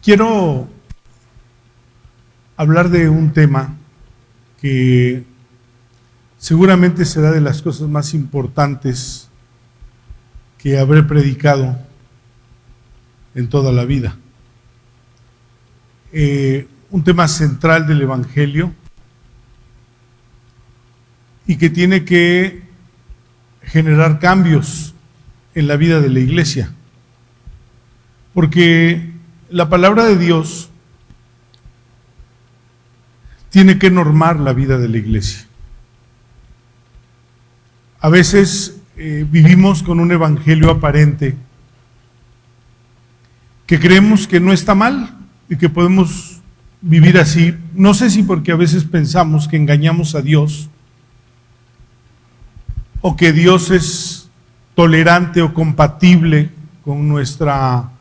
Quiero hablar de un tema que seguramente será de las cosas más importantes que habré predicado en toda la vida. Un tema central del Evangelio y que tiene que generar cambios en la vida de la iglesia. Porque la palabra de Dios tiene que normar la vida de la iglesia. A veces vivimos con un evangelio aparente que creemos que no está mal y que podemos vivir así. No sé si porque a veces pensamos que engañamos a Dios o que Dios es tolerante o compatible con nuestra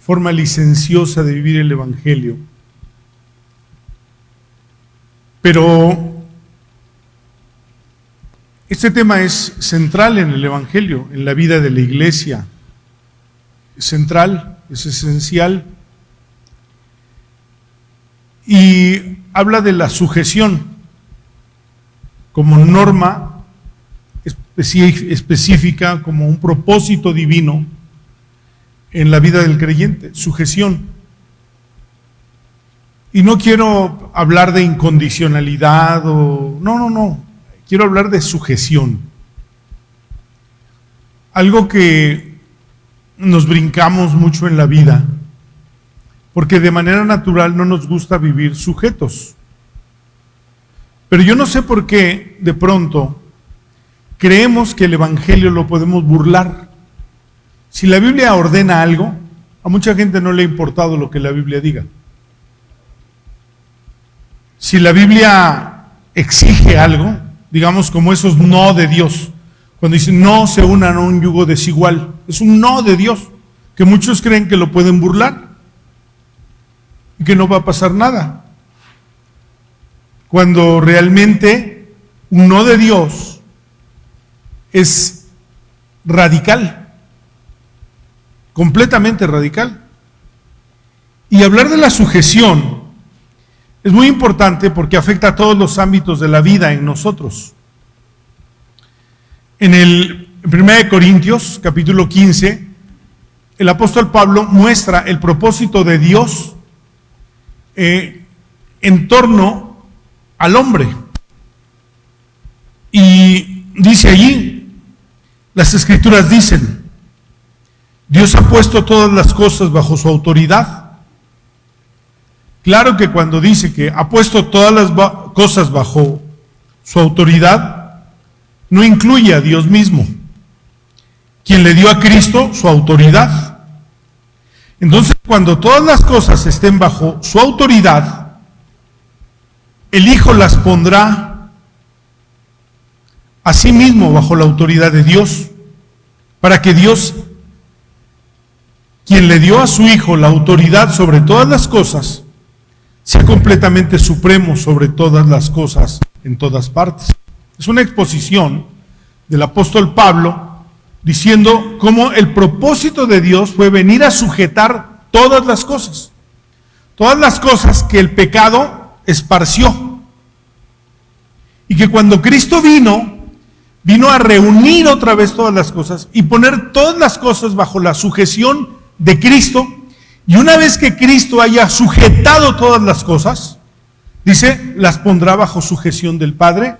forma licenciosa de vivir el evangelio. Pero este tema es central en el evangelio, en la vida de la iglesia. Es central, es esencial. Y habla de la sujeción como norma específica, como un propósito divino en la vida del creyente, sujeción. Y no quiero hablar de incondicionalidad no. Quiero hablar de sujeción. Algo que nos brincamos mucho en la vida, porque de manera natural no nos gusta vivir sujetos. Pero yo no sé por qué de pronto creemos que el evangelio lo podemos burlar. Si la Biblia ordena algo, a mucha gente no le ha importado lo que la Biblia diga. Si la Biblia exige algo, digamos como esos no de Dios, cuando dicen no se unan a un yugo desigual, es un no de Dios, que muchos creen que lo pueden burlar y que no va a pasar nada. Cuando realmente un no de Dios es radical. Completamente radical. Y hablar de la sujeción es muy importante porque afecta a todos los ámbitos de la vida en nosotros. En 1 Corintios, capítulo 15, el apóstol Pablo muestra el propósito de Dios en torno al hombre. Y dice allí, las escrituras dicen, Dios ha puesto todas las cosas bajo su autoridad. Claro que cuando dice que ha puesto todas las cosas bajo su autoridad, no incluye a Dios mismo, quien le dio a Cristo su autoridad. Entonces, cuando todas las cosas estén bajo su autoridad, el Hijo las pondrá a sí mismo bajo la autoridad de Dios, para que Dios, quien le dio a su Hijo la autoridad sobre todas las cosas, sea completamente supremo sobre todas las cosas en todas partes. Es una exposición del apóstol Pablo diciendo cómo el propósito de Dios fue venir a sujetar todas las cosas que el pecado esparció. Y que cuando Cristo vino a reunir otra vez todas las cosas y poner todas las cosas bajo la sujeción de Cristo. Y una vez que Cristo haya sujetado todas las cosas, dice, las pondrá bajo sujeción del Padre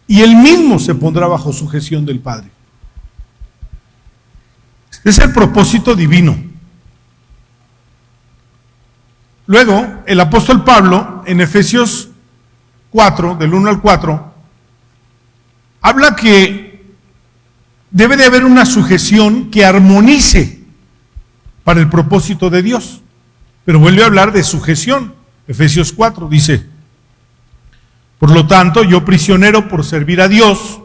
y él mismo se pondrá bajo sujeción del Padre. Es el propósito divino. Luego, el apóstol Pablo, en Efesios 4, del 1 al 4, habla que debe de haber una sujeción que armonice para el propósito de Dios. Pero vuelve a hablar de sujeción. Efesios 4 dice, por lo tanto, yo prisionero por servir a Dios,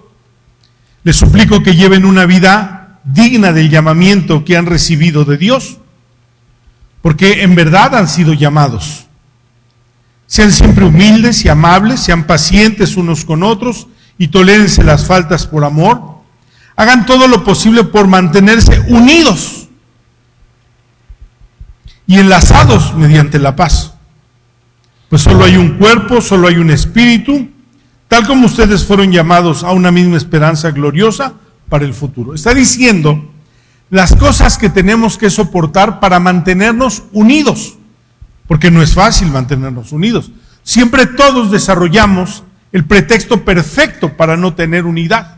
les suplico que lleven una vida digna del llamamiento que han recibido de Dios, porque en verdad han sido llamados. Sean siempre humildes y amables, sean pacientes unos con otros y tolérense las faltas por amor. Hagan todo lo posible por mantenerse unidos y enlazados mediante la paz. Pues solo hay un cuerpo, solo hay un espíritu, tal como ustedes fueron llamados a una misma esperanza gloriosa para el futuro. Está diciendo las cosas que tenemos que soportar para mantenernos unidos, porque no es fácil mantenernos unidos. Siempre todos desarrollamos el pretexto perfecto para no tener unidad.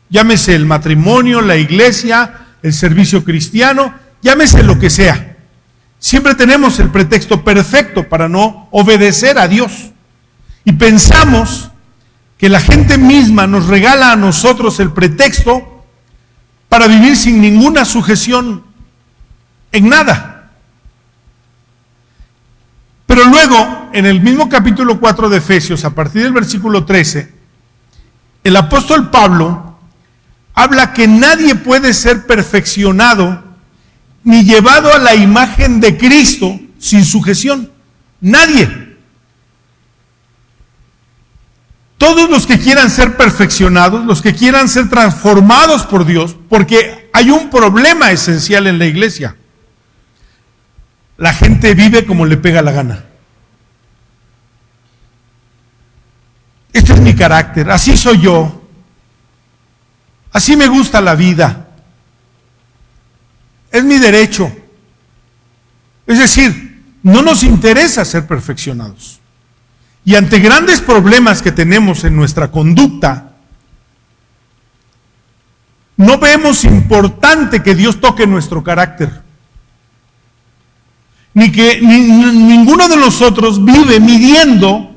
Llámese el matrimonio, la iglesia, el servicio cristiano, llámese lo que sea. Siempre tenemos el pretexto perfecto para no obedecer a Dios. Y pensamos que la gente misma nos regala a nosotros el pretexto para vivir sin ninguna sujeción en nada. Pero luego, en el mismo capítulo 4 de Efesios, a partir del versículo 13, el apóstol Pablo habla que nadie puede ser perfeccionado ni llevado a la imagen de Cristo sin sujeción. Nadie. Todos los que quieran ser perfeccionados, los que quieran ser transformados por Dios, porque hay un problema esencial en la iglesia. La gente vive como le pega la gana. Este es mi carácter, así soy yo. Así me gusta la vida. Es mi derecho. Es decir, no nos interesa ser perfeccionados. Y ante grandes problemas que tenemos en nuestra conducta, no vemos importante que Dios toque nuestro carácter. Ni que ninguno de nosotros vive midiendo,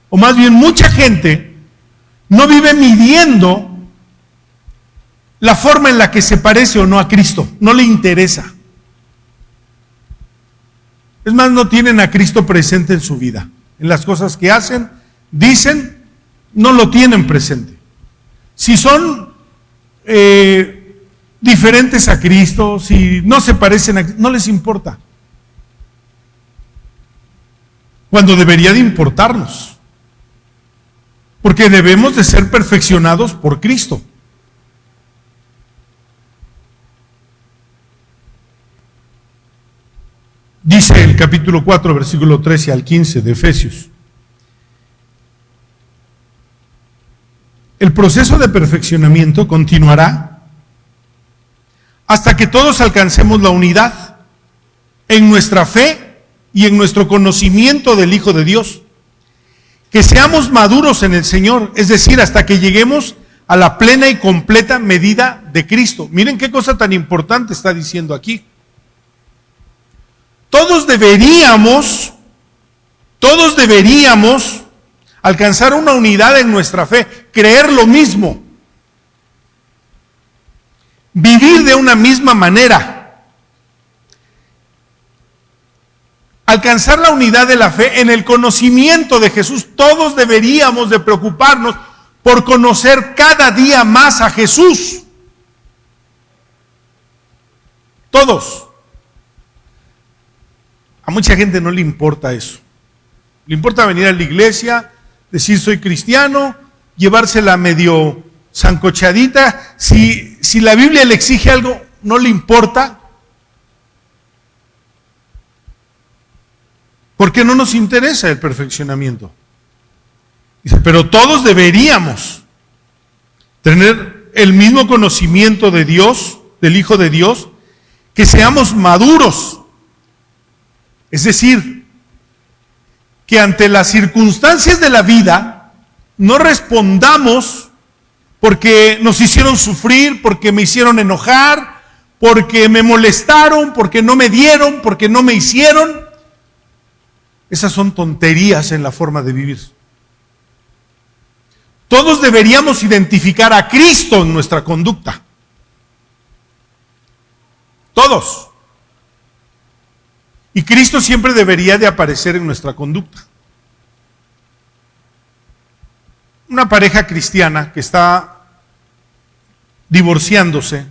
o más bien mucha gente no vive midiendo la forma en la que se parece o no a Cristo. No le interesa. Es más, no tienen a Cristo presente en su vida. En las cosas que hacen, dicen, no lo tienen presente. Si son diferentes a Cristo, si no se parecen a Cristo, no les importa. Cuando debería de importarnos. Porque debemos de ser perfeccionados por Cristo. Dice el capítulo 4, versículo 13 al 15 de Efesios. El proceso de perfeccionamiento continuará hasta que todos alcancemos la unidad en nuestra fe y en nuestro conocimiento del Hijo de Dios. Que seamos maduros en el Señor, es decir, hasta que lleguemos a la plena y completa medida de Cristo. Miren qué cosa tan importante está diciendo aquí. Todos deberíamos alcanzar una unidad en nuestra fe, creer lo mismo, vivir de una misma manera, alcanzar la unidad de la fe en el conocimiento de Jesús. Todos deberíamos de preocuparnos por conocer cada día más a Jesús. Todos. A mucha gente no le importa eso. Le importa venir a la iglesia, decir soy cristiano, llevársela medio sancochadita. Si la Biblia le exige algo, no le importa. Porque no nos interesa el perfeccionamiento. Dice, pero todos deberíamos tener el mismo conocimiento de Dios, del Hijo de Dios, que seamos maduros. Es decir, que ante las circunstancias de la vida no respondamos porque nos hicieron sufrir, porque me hicieron enojar, porque me molestaron, porque no me dieron, porque no me hicieron. Esas son tonterías en la forma de vivir. Todos deberíamos identificar a Cristo en nuestra conducta. Todos. Y Cristo siempre debería de aparecer en nuestra conducta. Una pareja cristiana que está divorciándose,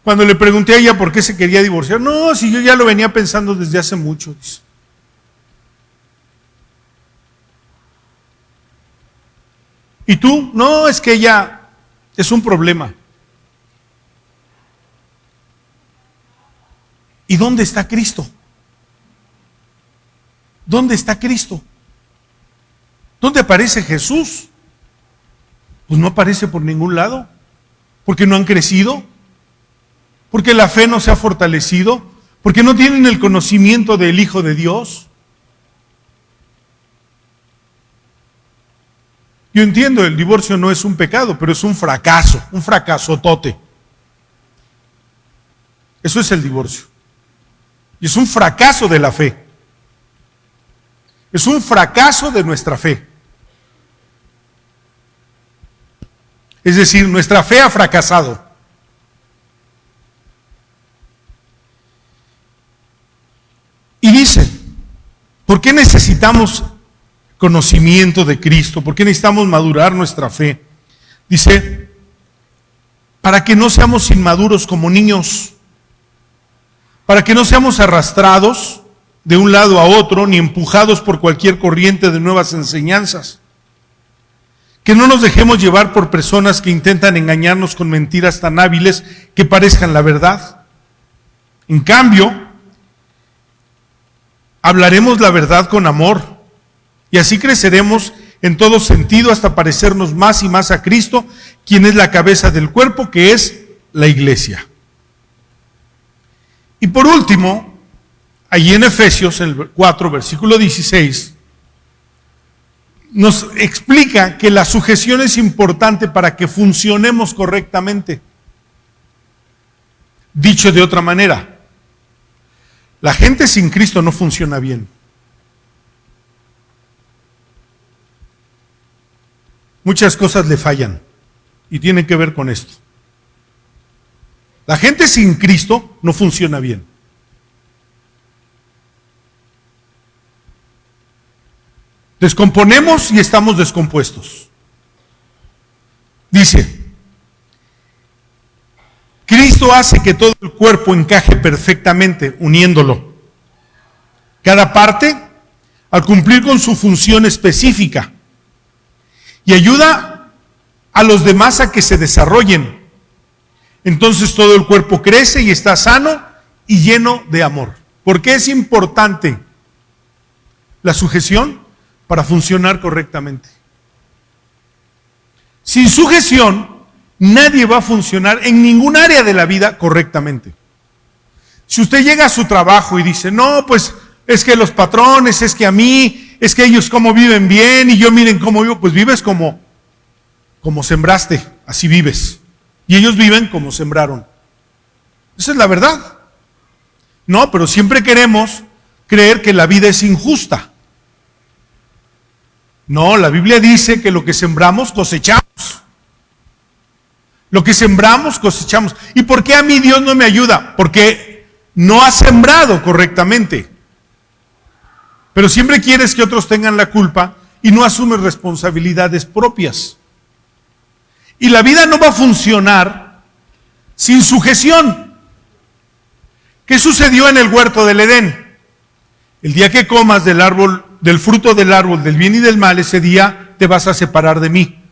cuando le pregunté a ella por qué se quería divorciar, no, si yo ya lo venía pensando desde hace mucho, dice. ¿Y tú? No, es que ella es un problema. ¿Y dónde está Cristo? ¿Dónde está Cristo? ¿Dónde aparece Jesús? Pues no aparece por ningún lado, porque no han crecido, porque la fe no se ha fortalecido, porque no tienen el conocimiento del Hijo de Dios. Yo entiendo, el divorcio no es un pecado, pero es un fracasotote. Eso es el divorcio. Y es un fracaso de la fe. Es un fracaso de nuestra fe. Es decir, nuestra fe ha fracasado. Y dice, ¿por qué necesitamos conocimiento de Cristo? ¿Por qué necesitamos madurar nuestra fe? Dice, para que no seamos inmaduros como niños, para que no seamos arrastrados de un lado a otro, ni empujados por cualquier corriente de nuevas enseñanzas. Que no nos dejemos llevar por personas que intentan engañarnos con mentiras tan hábiles que parezcan la verdad. En cambio, hablaremos la verdad con amor, y así creceremos en todo sentido hasta parecernos más y más a Cristo, quien es la cabeza del cuerpo, que es la iglesia. Y por último, allí en Efesios, el 4, versículo 16, nos explica que la sujeción es importante para que funcionemos correctamente. Dicho de otra manera, la gente sin Cristo no funciona bien. Muchas cosas le fallan y tienen que ver con esto. La gente sin Cristo no funciona bien. Descomponemos y estamos descompuestos. Dice, Cristo hace que todo el cuerpo encaje perfectamente, uniéndolo. Cada parte, al cumplir con su función específica, y ayuda a los demás a que se desarrollen. Entonces todo el cuerpo crece y está sano y lleno de amor. ¿Por qué es importante la sujeción? Para funcionar correctamente. Sin sujeción, nadie va a funcionar en ningún área de la vida correctamente. Si usted llega a su trabajo y dice, no, pues es que los patrones, es que a mí, es que ellos cómo viven bien y yo miren cómo vivo, pues vives como sembraste, así vives. Y ellos viven como sembraron. Esa es la verdad. No, pero siempre queremos creer que la vida es injusta. No, la Biblia dice que lo que sembramos cosechamos. Lo que sembramos cosechamos. ¿Y por qué a mí Dios no me ayuda? Porque no has sembrado correctamente. Pero siempre quieres que otros tengan la culpa y no asumes responsabilidades propias. Y la vida no va a funcionar sin sujeción. ¿Qué sucedió en el huerto del Edén? El día que comas del fruto del árbol del bien y del mal, ese día te vas a separar de mí.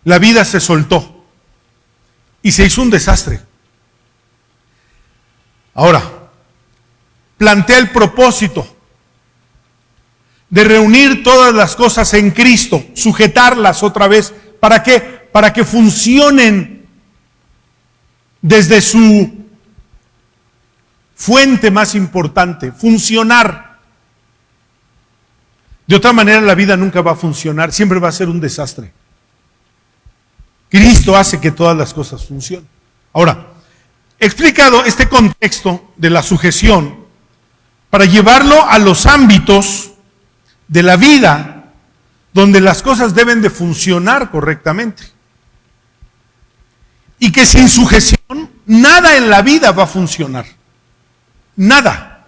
La vida se soltó y se hizo un desastre. Ahora, plantea el propósito de reunir todas las cosas en Cristo, sujetarlas otra vez. ¿Para qué? Para que funcionen desde su fuente más importante, funcionar. De otra manera la vida nunca va a funcionar, siempre va a ser un desastre. Cristo hace que todas las cosas funcionen. Ahora, he explicado este contexto de la sujeción para llevarlo a los ámbitos de la vida donde las cosas deben de funcionar correctamente. Y que sin sujeción nada en la vida va a funcionar. Nada.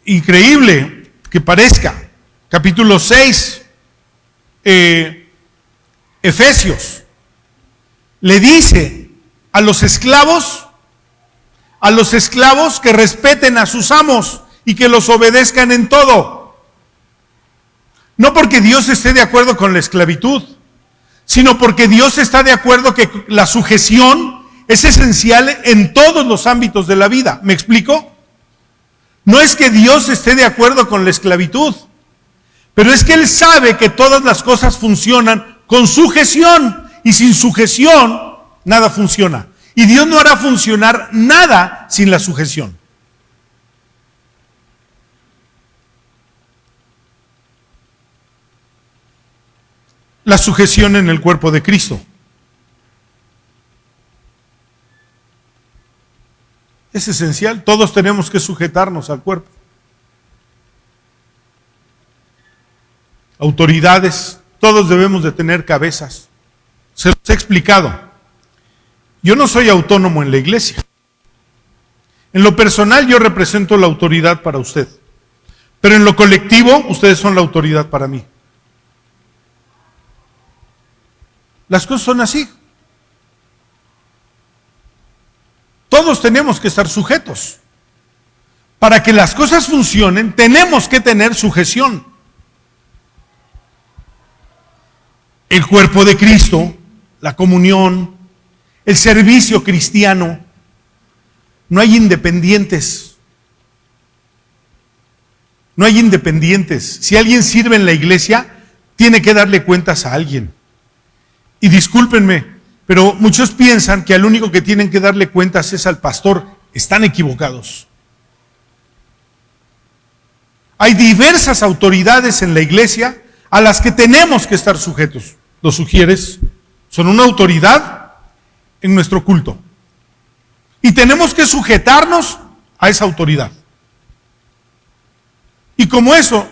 Increíble que parezca. Capítulo 6, Efesios, le dice a los esclavos que respeten a sus amos y que los obedezcan en todo. No porque Dios esté de acuerdo con la esclavitud, sino porque Dios está de acuerdo que la sujeción es esencial en todos los ámbitos de la vida. ¿Me explico? No es que Dios esté de acuerdo con la esclavitud, pero es que Él sabe que todas las cosas funcionan con sujeción, y sin sujeción nada funciona. Y Dios no hará funcionar nada sin la sujeción. La sujeción en el cuerpo de Cristo. Es esencial, todos tenemos que sujetarnos al cuerpo. Autoridades, todos debemos de tener cabezas. Se los he explicado. Yo no soy autónomo en la iglesia. En lo personal yo represento la autoridad para usted. Pero en lo colectivo ustedes son la autoridad para mí. Las cosas son así. Todos tenemos que estar sujetos. Para que las cosas funcionen, tenemos que tener sujeción. El cuerpo de Cristo, la comunión, el servicio cristiano. No hay independientes. No hay independientes. Si alguien sirve en la iglesia, tiene que darle cuentas a alguien. Y discúlpenme, pero muchos piensan que al único que tienen que darle cuentas es al pastor. Están equivocados. Hay diversas autoridades en la iglesia a las que tenemos que estar sujetos. Los sugieres son una autoridad en nuestro culto. Y tenemos que sujetarnos a esa autoridad. Y como eso,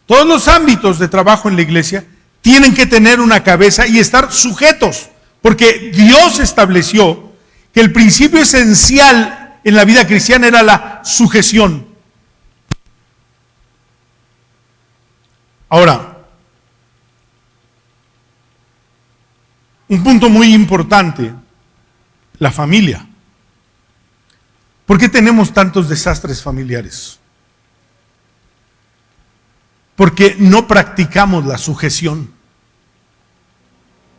todos los ámbitos de trabajo en la iglesia tienen que tener una cabeza y estar sujetos. Porque Dios estableció que el principio esencial en la vida cristiana era la sujeción. Ahora, un punto muy importante, la familia. ¿Por qué tenemos tantos desastres familiares? Porque no practicamos la sujeción.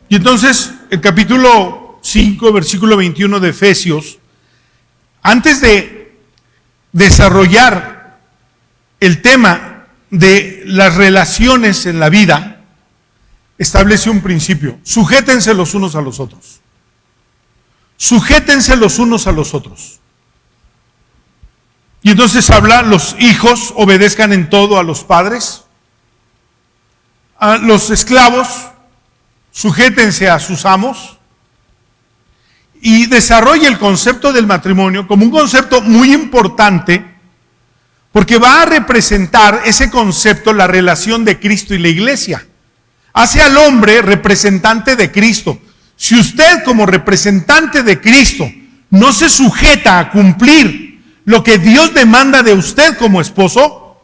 Y entonces, el capítulo 5, versículo 21 de Efesios, antes de desarrollar el tema de las relaciones en la vida, establece un principio: sujétense los unos a los otros. Sujétense los unos a los otros. Y entonces habla: los hijos obedezcan en todo a los padres, a los esclavos sujétense a sus amos, y desarrolla el concepto del matrimonio como un concepto muy importante, porque va a representar ese concepto, la relación de Cristo y la iglesia. Hace al hombre representante de Cristo. Si usted, como representante de Cristo, no se sujeta a cumplir lo que Dios demanda de usted como esposo,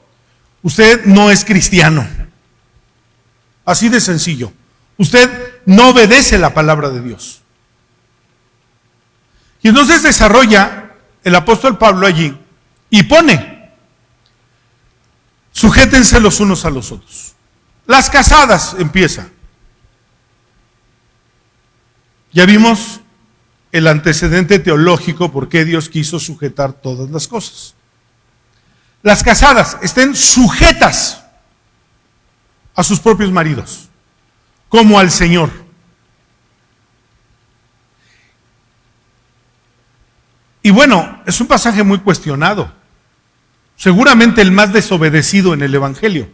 usted no es cristiano. Así de sencillo. Usted no obedece la palabra de Dios. Y entonces desarrolla el apóstol Pablo allí y pone: sujétense los unos a los otros. Las casadas empieza. Ya vimos el antecedente teológico por qué Dios quiso sujetar todas las cosas. Las casadas estén sujetas a sus propios maridos, como al Señor. Y bueno, es un pasaje muy cuestionado. Seguramente el más desobedecido en el Evangelio.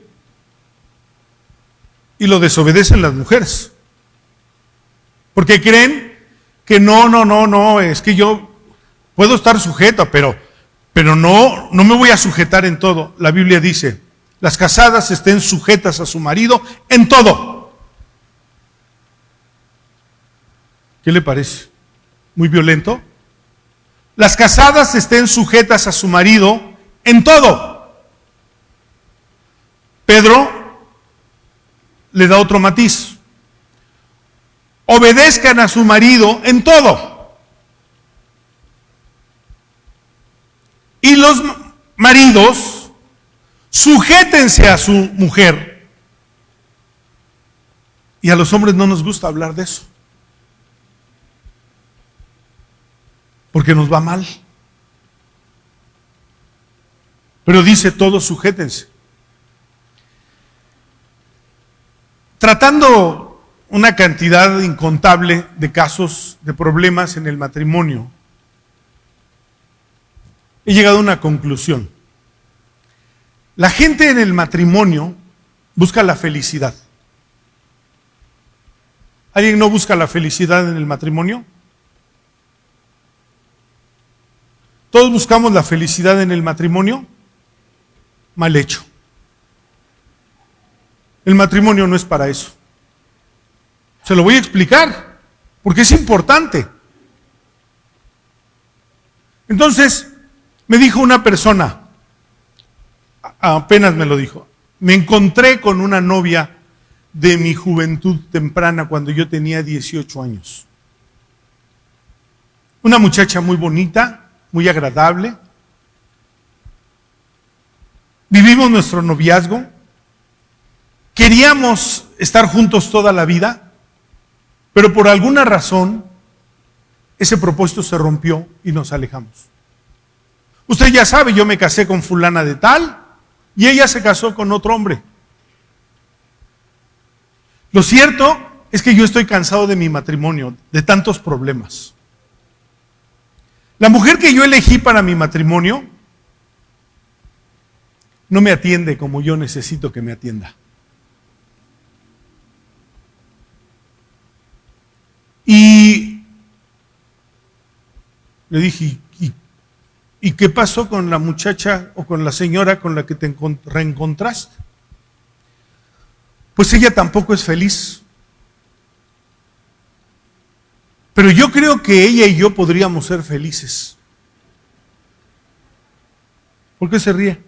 Y lo desobedecen las mujeres. Porque creen que no, es que yo puedo estar sujeta, pero no me voy a sujetar en todo. La Biblia dice: las casadas estén sujetas a su marido en todo. ¿Qué le parece? ¿Muy violento? Las casadas estén sujetas a su marido en todo. Pedro le da otro matiz: obedezcan a su marido en todo. Y los maridos, sujétense a su mujer. Y a los hombres no nos gusta hablar de eso. porque nos va mal. Pero dice, todos sujétense. Tratando una cantidad incontable de casos, de problemas en el matrimonio, he llegado a una conclusión. La gente en el matrimonio busca la felicidad. ¿Alguien no busca la felicidad en el matrimonio? ¿Todos buscamos la felicidad en el matrimonio? Mal hecho. El matrimonio no es para eso. Se lo voy a explicar, porque es importante. Entonces, me dijo una persona, apenas me lo dijo, me encontré con una novia de mi juventud temprana cuando yo tenía 18 años. Una muchacha muy bonita, muy agradable. Vivimos nuestro noviazgo. Queríamos estar juntos toda la vida, pero por alguna razón ese propósito se rompió y nos alejamos. Usted ya sabe, yo me casé con fulana de tal y ella se casó con otro hombre. Lo cierto es que yo estoy cansado de mi matrimonio, de tantos problemas. La mujer que yo elegí para mi matrimonio no me atiende como yo necesito que me atienda. Y le dije, ¿y qué pasó con la muchacha o con la señora con la que te reencontraste? Pues ella tampoco es feliz. Pero yo creo que ella y yo podríamos ser felices. ¿Por qué se ríe?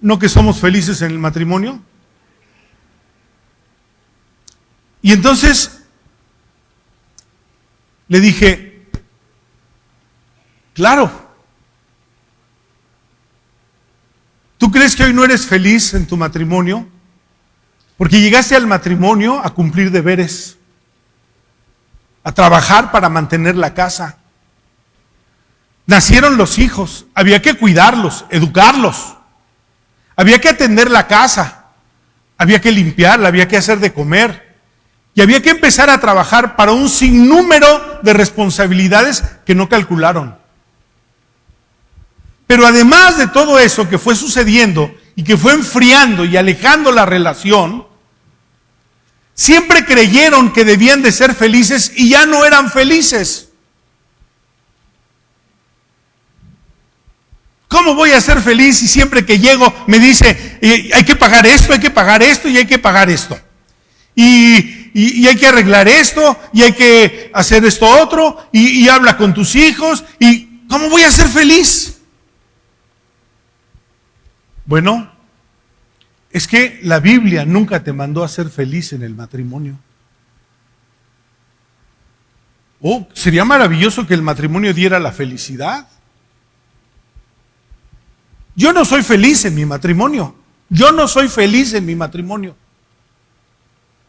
¿No que somos felices en el matrimonio? Y entonces le dije, claro, ¿tú crees que hoy no eres feliz en tu matrimonio? Porque llegaste al matrimonio a cumplir deberes, a trabajar para mantener la casa. Nacieron los hijos, había que cuidarlos, educarlos, había que atender la casa, había que limpiarla, había que hacer de comer. Y había que empezar a trabajar para un sinnúmero de responsabilidades que no calcularon. Pero además de todo eso que fue sucediendo y que fue enfriando y alejando la relación, siempre creyeron que debían de ser felices y ya no eran felices. ¿Cómo voy a ser feliz si siempre que llego me dice, hay que pagar esto, hay que pagar esto y hay que pagar esto? Y hay que arreglar esto, y hay que hacer esto otro, y habla con tus hijos, y ¿cómo voy a ser feliz? Bueno, es que la Biblia nunca te mandó a ser feliz en el matrimonio. Oh, sería maravilloso que el matrimonio diera la felicidad. Yo no soy feliz en mi matrimonio. Yo no soy feliz en mi matrimonio.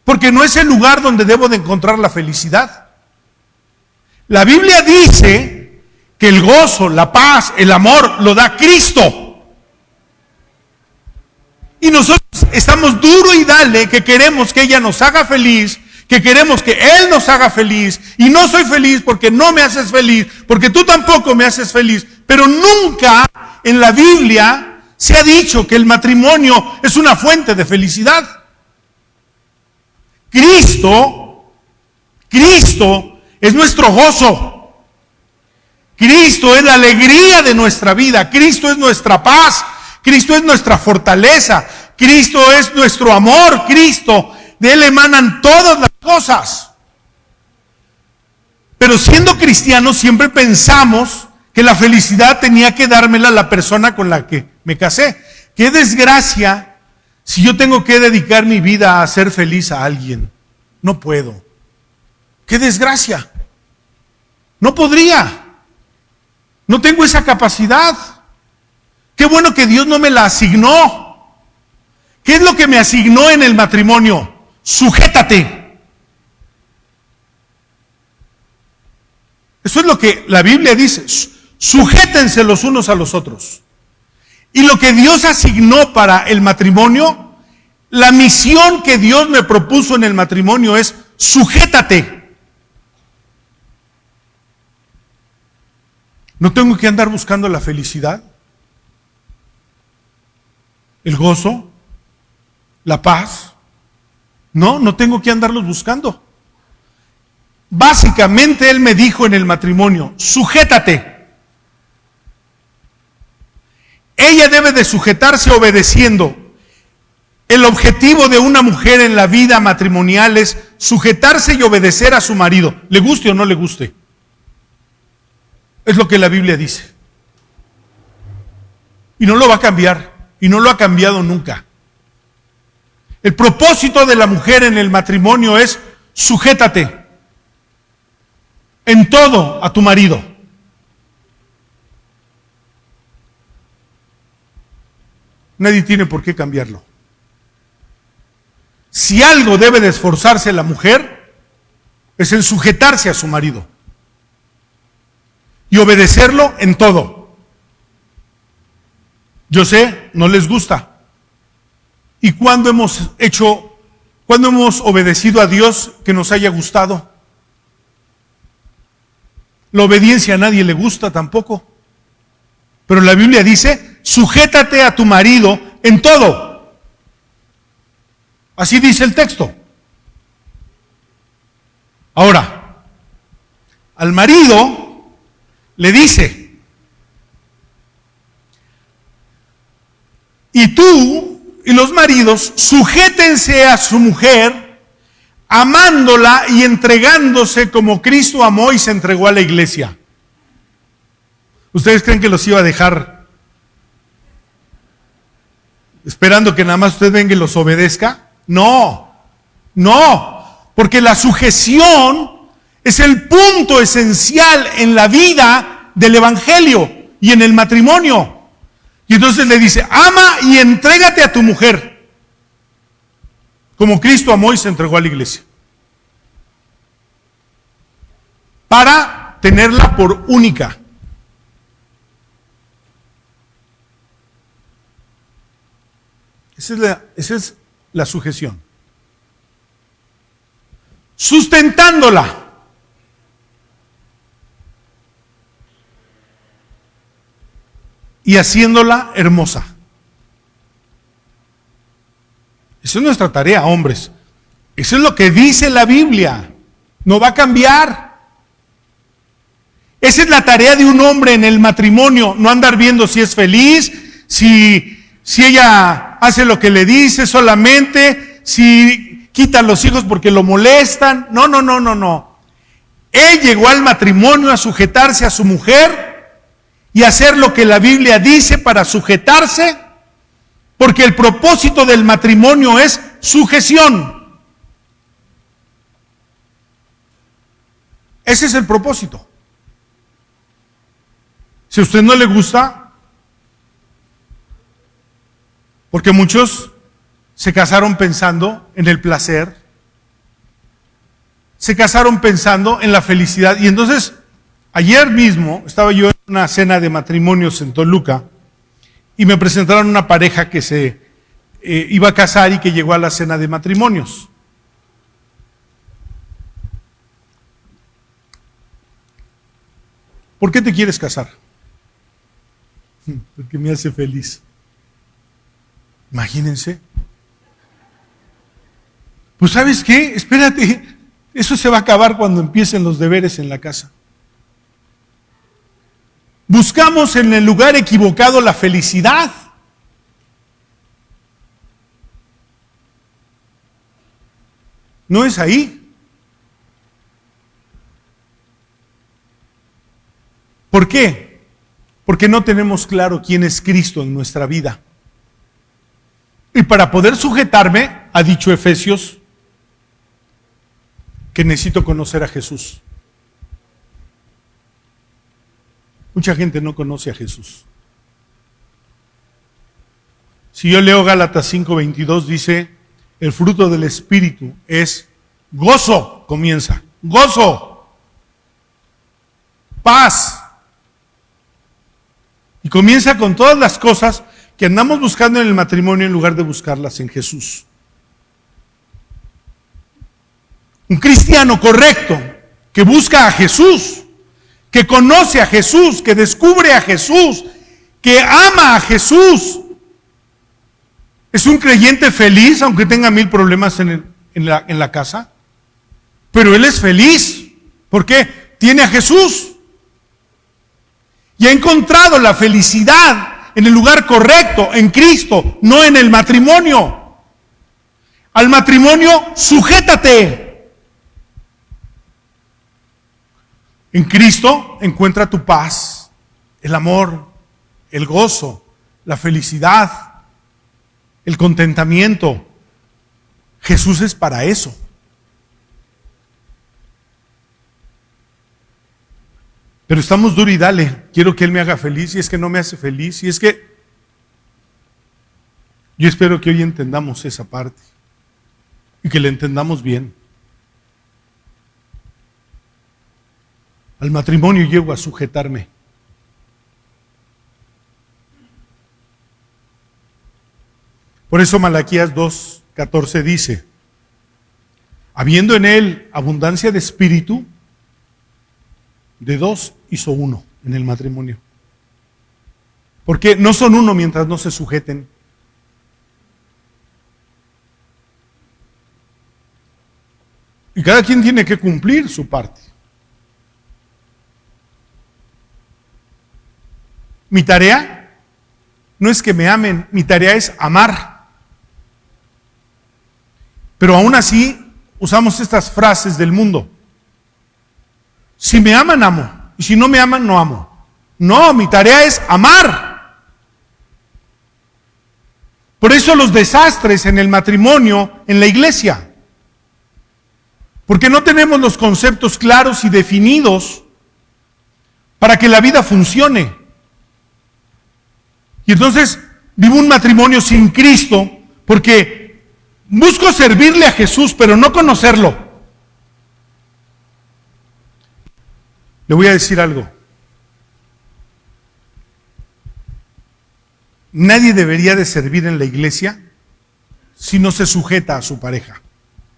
Porque no es el lugar donde debo de encontrar la felicidad. La Biblia dice que el gozo, la paz, el amor lo da Cristo. Y nosotros estamos duro y dale que queremos que ella nos haga feliz, que queremos que Él nos haga feliz. Y no soy feliz porque no me haces feliz, porque tú tampoco me haces feliz. Pero nunca en la Biblia se ha dicho que el matrimonio es una fuente de felicidad. Cristo es nuestro gozo. Cristo es la alegría de nuestra vida. Cristo es nuestra paz. Cristo es nuestra fortaleza. Cristo es nuestro amor. Cristo, de Él emanan todas las cosas. Pero siendo cristianos siempre pensamos que la felicidad tenía que dármela la persona con la que me casé. Qué desgracia si yo tengo que dedicar mi vida a hacer feliz a alguien. No puedo. ¡Qué desgracia! No podría. No tengo esa capacidad. Qué bueno que Dios no me la asignó. ¿Qué es lo que me asignó en el matrimonio? Sujétate. Eso es lo que la Biblia dice. Sujétense los unos a los otros. Y lo que Dios asignó para el matrimonio, la misión que Dios me propuso en el matrimonio es: sujétate. No tengo que andar buscando la felicidad, el gozo, la paz. No tengo que andarlos buscando. Básicamente Él me dijo en el matrimonio: sujétate. Ella debe de sujetarse obedeciendo. El objetivo de una mujer en la vida matrimonial es sujetarse y obedecer a su marido, le guste o no le guste. Es lo que la Biblia dice. Y no lo va a cambiar, y no lo ha cambiado nunca. El propósito de la mujer en el matrimonio es: sujétate en todo a tu marido. Nadie tiene por qué cambiarlo. Si algo debe de esforzarse la mujer, es en sujetarse a su marido y obedecerlo en todo. Yo sé, no les gusta. ¿Y cuándo hemos obedecido a Dios que nos haya gustado? La obediencia a nadie le gusta tampoco. Pero la Biblia dice: sujétate a tu marido en todo. Así dice el texto. Ahora, al marido le dice: y tú y los maridos sujétense a su mujer, amándola y entregándose como Cristo amó y se entregó a la iglesia. ¿Ustedes creen que los iba a dejar esperando que nada más usted venga y los obedezca? No, porque la sujeción es el punto esencial en la vida del evangelio y en el matrimonio. Y entonces le dice: ama y entrégate a tu mujer, como Cristo amó y se entregó a la iglesia, para tenerla por única. Esa es la sujeción. Sustentándola. Y haciéndola hermosa. Esa es nuestra tarea, hombres. Eso es lo que dice la Biblia. No va a cambiar. Esa es la tarea de un hombre en el matrimonio. No andar viendo si es feliz, si ella hace lo que le dice solamente, si quita a los hijos porque lo molestan. No. Él llegó al matrimonio a sujetarse a su mujer y hacer lo que la Biblia dice para sujetarse, porque el propósito del matrimonio es sujeción. Ese es el propósito. Si a usted no le gusta, porque muchos se casaron pensando en el placer, se casaron pensando en la felicidad. Y entonces, ayer mismo estaba yo en una cena de matrimonios en Toluca y me presentaron una pareja que se iba a casar y que llegó a la cena de matrimonios. ¿Por qué te quieres casar? Porque me hace feliz. Imagínense. Pues ¿sabes qué? Espérate, eso se va a acabar cuando empiecen los deberes en la casa. Buscamos en el lugar equivocado la felicidad. No es ahí. ¿Por qué? Porque no tenemos claro quién es Cristo en nuestra vida. Y para poder sujetarme, ha dicho Efesios, que necesito conocer a Jesús. Mucha gente no conoce a Jesús. Si yo leo Gálatas 5:22, dice: el fruto del Espíritu es gozo, comienza, gozo. paz. Y comienza con todas las cosas que andamos buscando en el matrimonio en lugar de buscarlas en Jesús. Un cristiano correcto que busca a Jesús, que conoce a Jesús, que descubre a Jesús, que ama a Jesús, es un creyente feliz aunque tenga 1000 problemas en la casa. Pero él es feliz. ¿Por qué? Tiene a Jesús. Y ha encontrado la felicidad en el lugar correcto, en Cristo, no en el matrimonio. Al matrimonio, sujétate. En Cristo encuentra tu paz, el amor, el gozo, la felicidad, el contentamiento. Jesús es para eso. Pero estamos duro y dale, quiero que Él me haga feliz, y es que no me hace feliz, y es que yo espero que hoy entendamos esa parte, y que la entendamos bien. Al matrimonio llego a sujetarme. Por eso Malaquías 2:14 dice, habiendo en él abundancia de espíritu, de 2 hizo 1 en el matrimonio. Porque no son uno mientras no se sujeten. Y cada quien tiene que cumplir su parte. Mi tarea no es que me amen, mi tarea es amar. Pero aún así usamos estas frases del mundo. Si me aman, amo. Y si no me aman, no amo. No, mi tarea es amar. Por eso los desastres en el matrimonio, en la iglesia. Porque no tenemos los conceptos claros y definidos para que la vida funcione. Y entonces vivo un matrimonio sin Cristo porque busco servirle a Jesús, pero no conocerlo. Le voy a decir algo. Nadie debería de servir en la iglesia si no se sujeta a su pareja,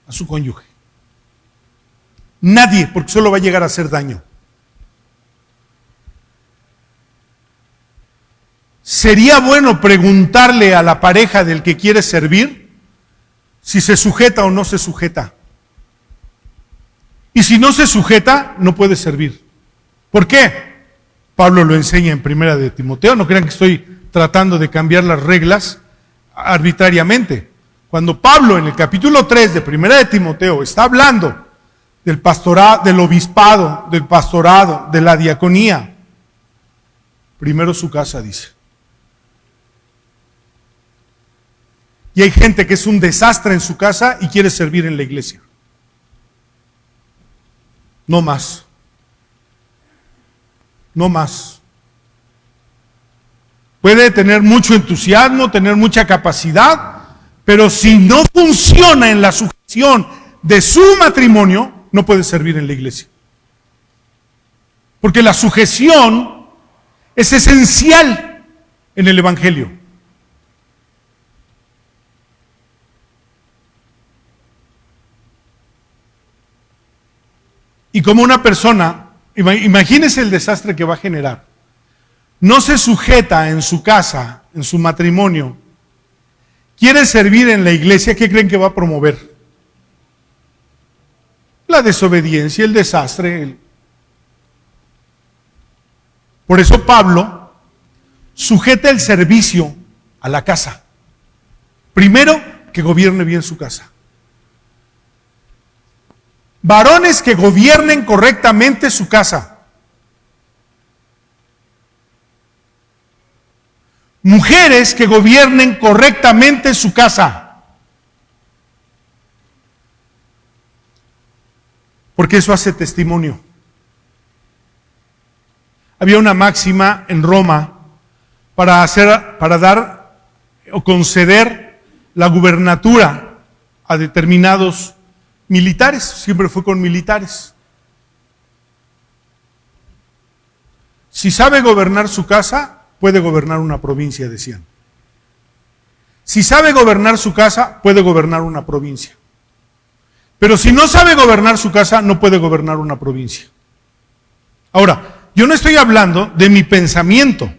a su cónyuge. Nadie, porque solo va a llegar a hacer daño. Sería bueno preguntarle a la pareja del que quiere servir si se sujeta o no se sujeta. Y si no se sujeta, no puede servir. ¿Por qué? Pablo lo enseña en 1 de Timoteo. No crean que estoy tratando de cambiar las reglas arbitrariamente. Cuando Pablo en el capítulo 3 de 1 de Timoteo está hablando del pastorado, del obispado, del pastorado, de la diaconía, primero su casa, dice. Y hay gente que es un desastre en su casa y quiere servir en la iglesia. No más. No más. Puede tener mucho entusiasmo, tener mucha capacidad, pero si no funciona en la sujeción de su matrimonio, no puede servir en la iglesia. Porque la sujeción es esencial en el Evangelio. Y como una persona, imagínese el desastre que va a generar, no se sujeta en su casa, en su matrimonio, quiere servir en la iglesia, ¿qué creen que va a promover? La desobediencia, el desastre. Por eso Pablo sujeta el servicio a la casa. Primero, que gobierne bien su casa. Varones que gobiernen correctamente su casa. Mujeres que gobiernen correctamente su casa. Porque eso hace testimonio. Había una máxima en Roma para dar o conceder la gubernatura a determinados militares, siempre fue con militares. Si sabe gobernar su casa, puede gobernar una provincia, decían. Si sabe gobernar su casa, puede gobernar una provincia. Pero si no sabe gobernar su casa, no puede gobernar una provincia. Ahora, yo no estoy hablando de mi pensamiento,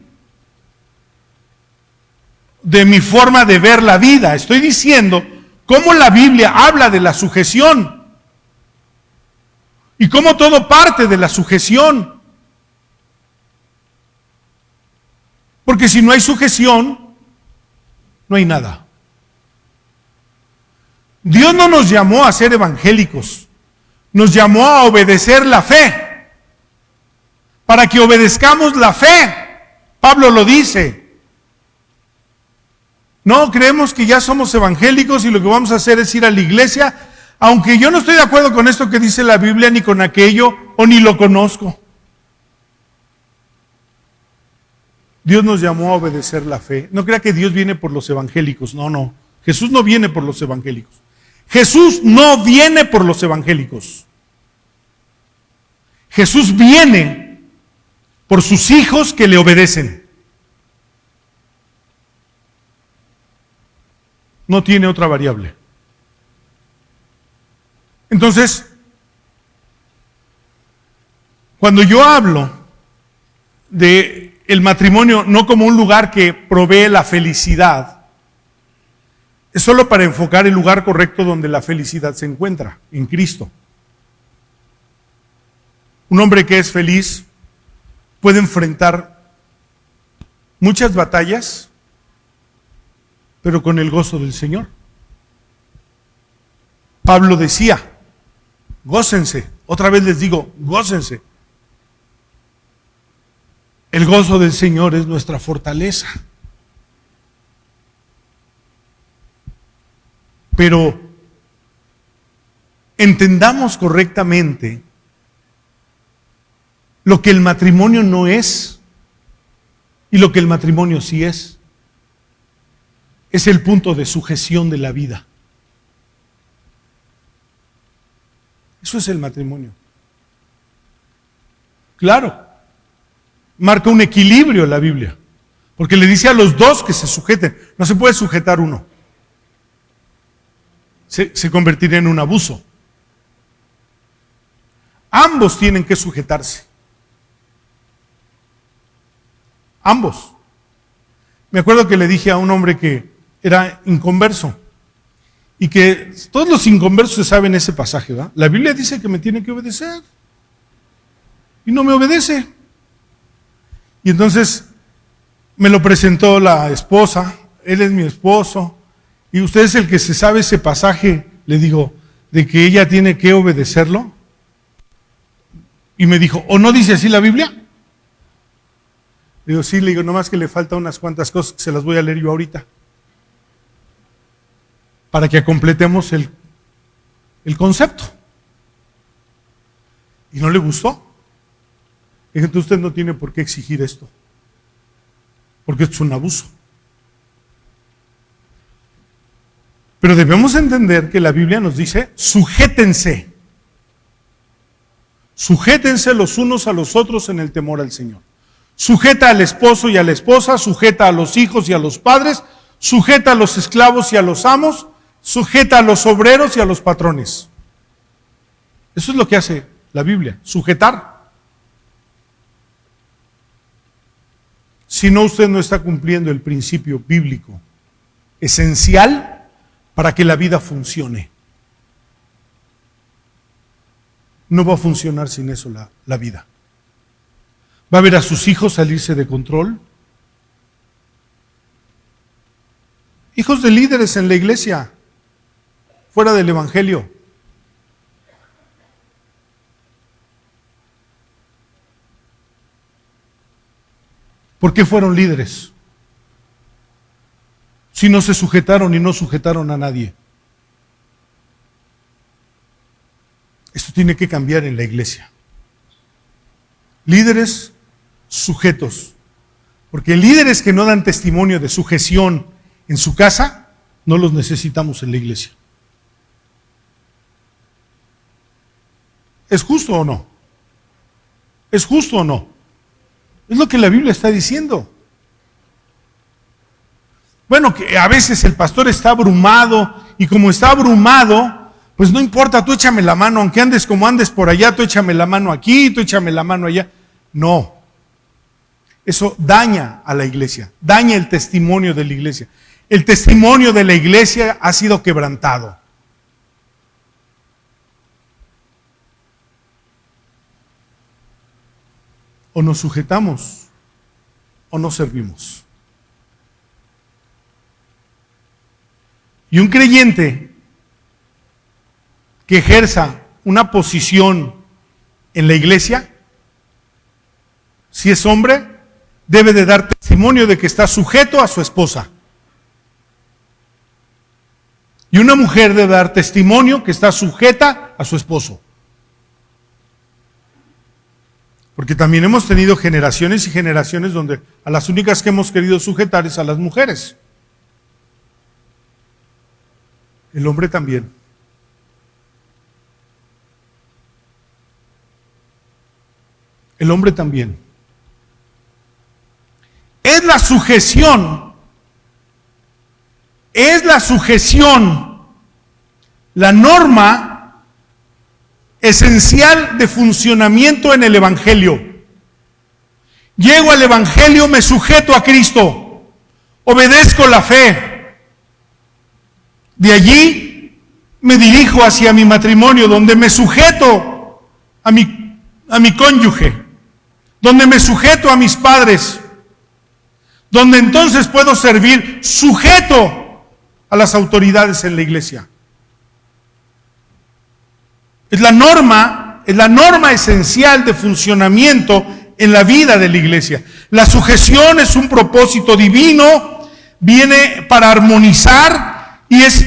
de mi forma de ver la vida. Estoy diciendo cómo la Biblia habla de la sujeción y cómo todo parte de la sujeción. Porque si no hay sujeción, no hay nada. Dios no nos llamó a ser evangélicos, nos llamó a obedecer la fe. Para que obedezcamos la fe. Pablo lo dice. No creemos que ya somos evangélicos y lo que vamos a hacer es ir a la iglesia, aunque yo no estoy de acuerdo con esto que dice la Biblia, ni con aquello, o ni lo conozco. Dios nos llamó a obedecer la fe. No crea que Dios viene por los evangélicos. No, no. Jesús no viene por los evangélicos. Jesús no viene por los evangélicos. Jesús viene por sus hijos que le obedecen. No tiene otra variable. Entonces, cuando yo hablo de el matrimonio no como un lugar que provee la felicidad, es solo para enfocar el lugar correcto donde la felicidad se encuentra, en Cristo. Un hombre que es feliz puede enfrentar muchas batallas, pero con el gozo del Señor. Pablo decía, gócense. Otra vez les digo, gócense. El gozo del Señor es nuestra fortaleza. Pero entendamos correctamente lo que el matrimonio no es y lo que el matrimonio sí es. Es el punto de sujeción de la vida. Eso es el matrimonio. Claro, marca un equilibrio la Biblia, porque le dice a los dos que se sujeten. No se puede sujetar uno. Se convertiría en un abuso. Ambos tienen que sujetarse. Ambos. Me acuerdo que le dije a un hombre que era inconverso y que todos los inconversos se saben ese pasaje, ¿verdad? La Biblia dice que me tiene que obedecer y no me obedece. Y entonces me lo presentó la esposa, él es mi esposo, y usted es el que se sabe ese pasaje, le digo, de que ella tiene que obedecerlo. Y me dijo, ¿o no dice así la Biblia? Digo, sí, le digo, nomás que le faltan unas cuantas cosas que se las voy a leer yo ahorita. Para que completemos el concepto. Y no le gustó. Dije, entonces usted no tiene por qué exigir esto. Porque esto es un abuso. Pero debemos entender que la Biblia nos dice, sujétense. Sujétense los unos a los otros en el temor al Señor. Sujeta al esposo y a la esposa, sujeta a los hijos y a los padres, sujeta a los esclavos y a los amos, sujeta a los obreros y a los patrones. Eso es lo que hace la Biblia, sujetar. Si no, usted no está cumpliendo el principio bíblico esencial para que la vida funcione. No va a funcionar sin eso la vida. Va a ver a sus hijos salirse de control. Hijos de líderes en la iglesia, fuera del evangelio. ¿Por qué fueron líderes? Si no se sujetaron y no sujetaron a nadie. Esto tiene que cambiar en la iglesia. Líderes sujetos. Porque líderes que no dan testimonio de sujeción en su casa, no los necesitamos en la iglesia. ¿Es justo o no? ¿Es justo o no? Es lo que la Biblia está diciendo. Bueno, que a veces el pastor está abrumado, y como está abrumado, pues no importa, tú échame la mano, aunque andes como andes por allá, tú échame la mano aquí, tú échame la mano allá. No. Eso daña a la iglesia, daña el testimonio de la iglesia. El testimonio de la iglesia ha sido quebrantado. O nos sujetamos o no servimos. Y un creyente que ejerza una posición en la iglesia, si es hombre, debe de dar testimonio de que está sujeto a su esposa. Y una mujer debe dar testimonio que está sujeta a su esposo. Porque también hemos tenido generaciones y generaciones donde a las únicas que hemos querido sujetar es a las mujeres. El hombre también. El hombre también. Es la sujeción, la norma esencial de funcionamiento en el Evangelio. Llego al Evangelio, me sujeto a Cristo, obedezco la fe. De allí me dirijo hacia mi matrimonio, donde me sujeto a mi cónyuge, donde me sujeto a mis padres, donde entonces puedo servir sujeto a las autoridades en la iglesia. Es la norma esencial de funcionamiento en la vida de la iglesia. La sujeción es un propósito divino, viene para armonizar y es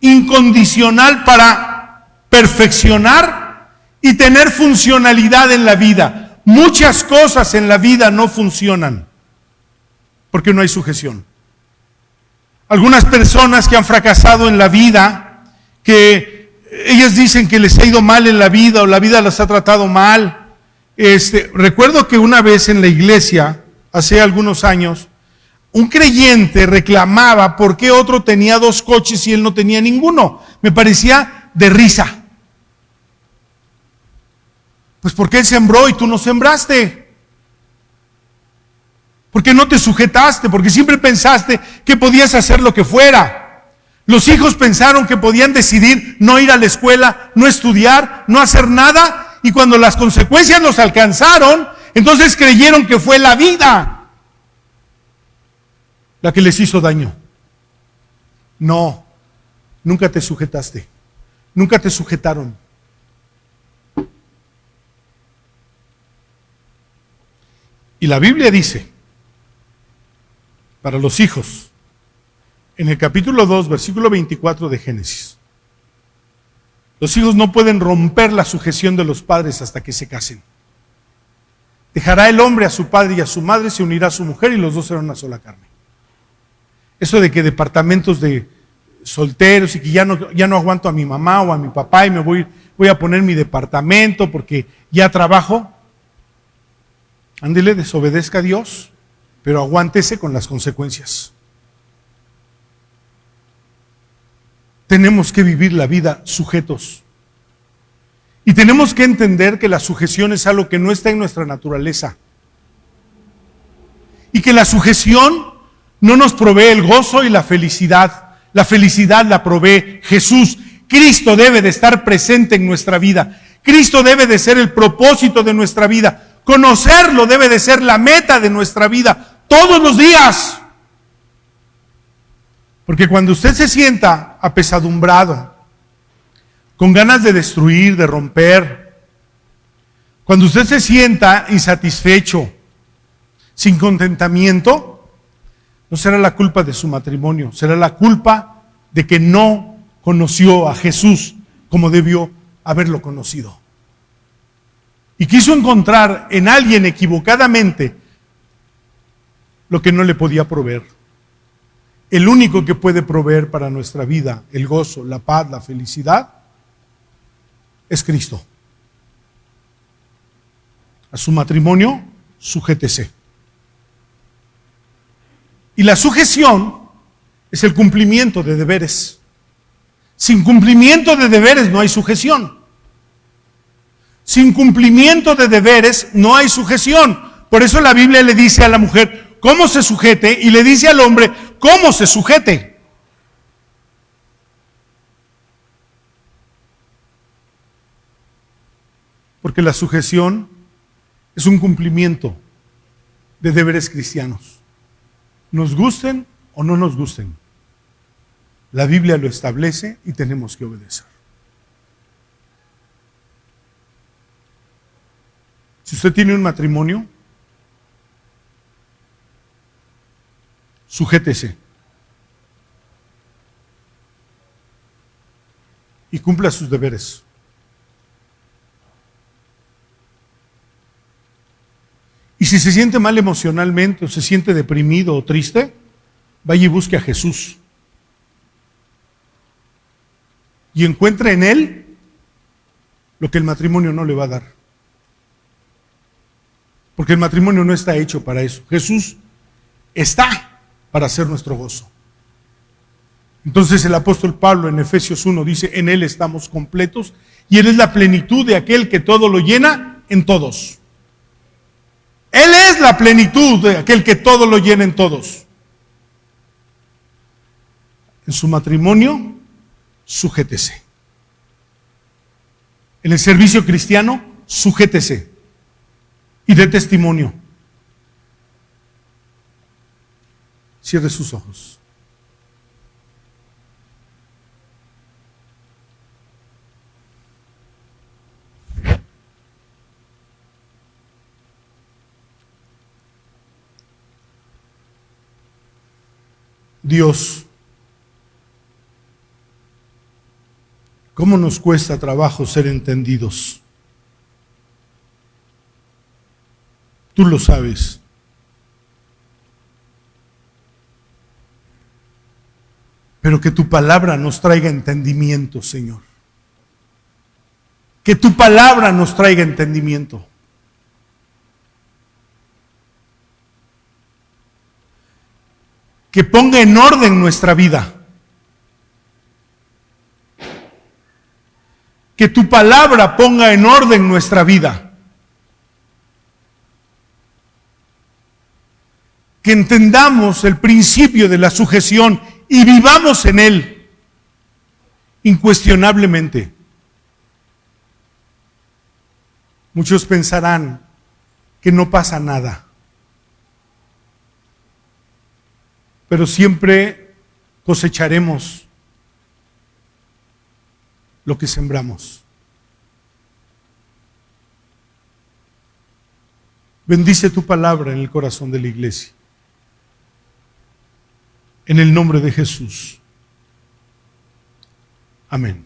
incondicional para perfeccionar y tener funcionalidad en la vida. Muchas cosas en la vida no funcionan porque no hay sujeción. Algunas personas que han fracasado en la vida, que ellas dicen que les ha ido mal en la vida o la vida las ha tratado mal. Recuerdo que una vez en la iglesia, hace algunos años, un creyente reclamaba por qué otro tenía 2 coches y él no tenía ninguno. Me parecía de risa. Pues porque él sembró y tú no sembraste. Porque no te sujetaste, porque siempre pensaste que podías hacer lo que fuera. Los hijos pensaron que podían decidir no ir a la escuela, no estudiar, no hacer nada, y cuando las consecuencias los alcanzaron, entonces creyeron que fue la vida la que les hizo daño. No, nunca te sujetaste, nunca te sujetaron. Y la Biblia dice, para los hijos, en el capítulo 2, versículo 24 de Génesis, los hijos no pueden romper la sujeción de los padres hasta que se casen. Dejará el hombre a su padre y a su madre, se unirá a su mujer y los dos serán una sola carne. Eso de que departamentos de solteros y que ya no aguanto a mi mamá o a mi papá y me voy a poner mi departamento porque ya trabajo. Ándele, desobedezca a Dios, pero aguántese con las consecuencias. Tenemos que vivir la vida sujetos. Y tenemos que entender que la sujeción es algo que no está en nuestra naturaleza. Y que la sujeción no nos provee el gozo y la felicidad. La felicidad la provee Jesús. Cristo debe de estar presente en nuestra vida. Cristo debe de ser el propósito de nuestra vida. Conocerlo debe de ser la meta de nuestra vida todos los días. Porque cuando usted se sienta apesadumbrado, con ganas de destruir, de romper, cuando usted se sienta insatisfecho, sin contentamiento, no será la culpa de su matrimonio, será la culpa de que no conoció a Jesús como debió haberlo conocido. Y quiso encontrar en alguien equivocadamente lo que no le podía proveer. El único que puede proveer para nuestra vida el gozo, la paz, la felicidad, es Cristo. A su matrimonio sujétese. Y la sujeción es el cumplimiento de deberes. Sin cumplimiento de deberes no hay sujeción. Sin cumplimiento de deberes no hay sujeción. Por eso la Biblia le dice a la mujer cómo se sujete y le dice al hombre cómo se sujete. Porque la sujeción es un cumplimiento de deberes cristianos. Nos gusten o no nos gusten. La Biblia lo establece y tenemos que obedecer. Si usted tiene un matrimonio, sujétese y cumpla sus deberes. Y si se siente mal emocionalmente o se siente deprimido o triste, vaya y busque a Jesús. Y encuentre en Él lo que el matrimonio no le va a dar. Porque el matrimonio no está hecho para eso. Jesús está para ser nuestro gozo. Entonces el apóstol Pablo en Efesios 1 dice, en Él estamos completos y Él es la plenitud de aquel que todo lo llena en todos. Él es la plenitud de aquel que todo lo llena en todos. En su matrimonio, sujétese. En el servicio cristiano, sujétese. Y dé testimonio. Cierre sus ojos. Dios, ¿cómo nos cuesta trabajo ser entendidos? Tú lo sabes. Pero que tu palabra nos traiga entendimiento, Señor. Que tu palabra nos traiga entendimiento. Que ponga en orden nuestra vida. Que tu palabra ponga en orden nuestra vida. Que entendamos el principio de la sujeción y vivamos en él, incuestionablemente. Muchos pensarán que no pasa nada. Pero siempre cosecharemos lo que sembramos. Bendice tu palabra en el corazón de la iglesia. En el nombre de Jesús. Amén.